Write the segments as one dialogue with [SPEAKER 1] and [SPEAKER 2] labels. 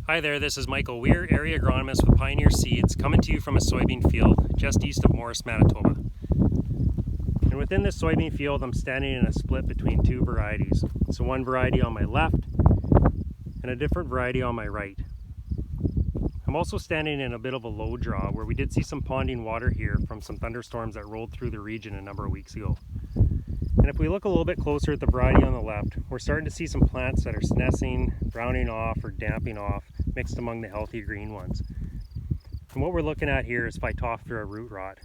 [SPEAKER 1] Hi there, this is Michael Weir, Area Agronomist with Pioneer Seeds, coming to you from a soybean field just east of Morris, Manitoba. And within this soybean field, I'm standing in a split between two varieties. So one variety on my left and a different variety on my right. I'm also standing in a bit of a low draw where we did see some ponding water here from some thunderstorms that rolled through the region a number of weeks ago. And if we look a little bit closer at the variety on the left, we're starting to see some plants that are senescing, browning off, or damping off, mixed among the healthy green ones. And what we're looking at here is Phytophthora root rot.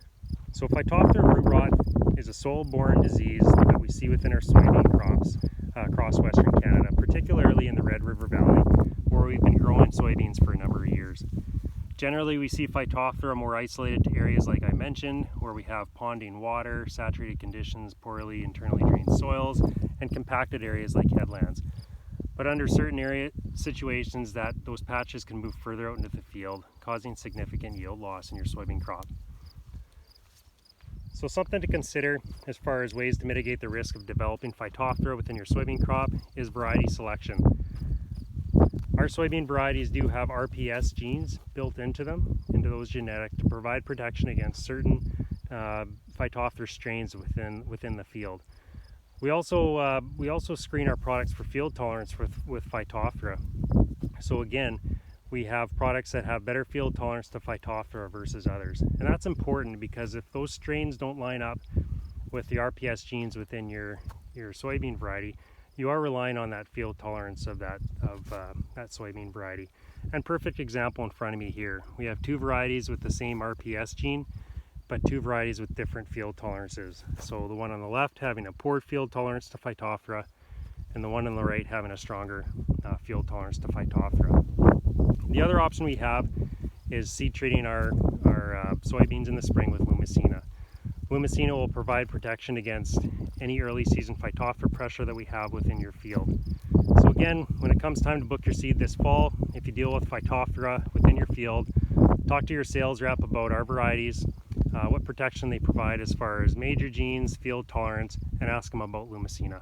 [SPEAKER 1] So Phytophthora root rot is a soil-borne disease that we see within our soybean crops across Western Canada, particularly in the Red River Valley, where we've been growing soybeans for a number of years. Generally, we see Phytophthora more isolated to areas like I mentioned, where we have ponding water, saturated conditions, poorly internally drained soils, and compacted areas like headlands. But under certain area situations, those patches can move further out into the field, causing significant yield loss in your soybean crop. So something to consider as far as ways to mitigate the risk of developing Phytophthora within your soybean crop is variety selection. Our soybean varieties do have RPS genes built into them, into those genetic, to provide protection against certain Phytophthora strains within the field. We also screen our products for field tolerance with Phytophthora. So again, we have products that have better field tolerance to Phytophthora versus others. And that's important because if those strains don't line up with the RPS genes within your soybean variety, you are relying on that field tolerance of that soybean variety. And perfect example in front of me here. We have two varieties with the same RPS gene, but two varieties with different field tolerances. So the one on the left having a poor field tolerance to Phytophthora, and the one on the right having a stronger field tolerance to Phytophthora. The other option we have is seed treating our soybeans in the spring with Lumicina. Lumicina will provide protection against any early season Phytophthora pressure that we have within your field. So again, when it comes time to book your seed this fall, if you deal with Phytophthora within your field, talk to your sales rep about our varieties, what protection they provide as far as major genes, field tolerance, and ask them about Lumicina.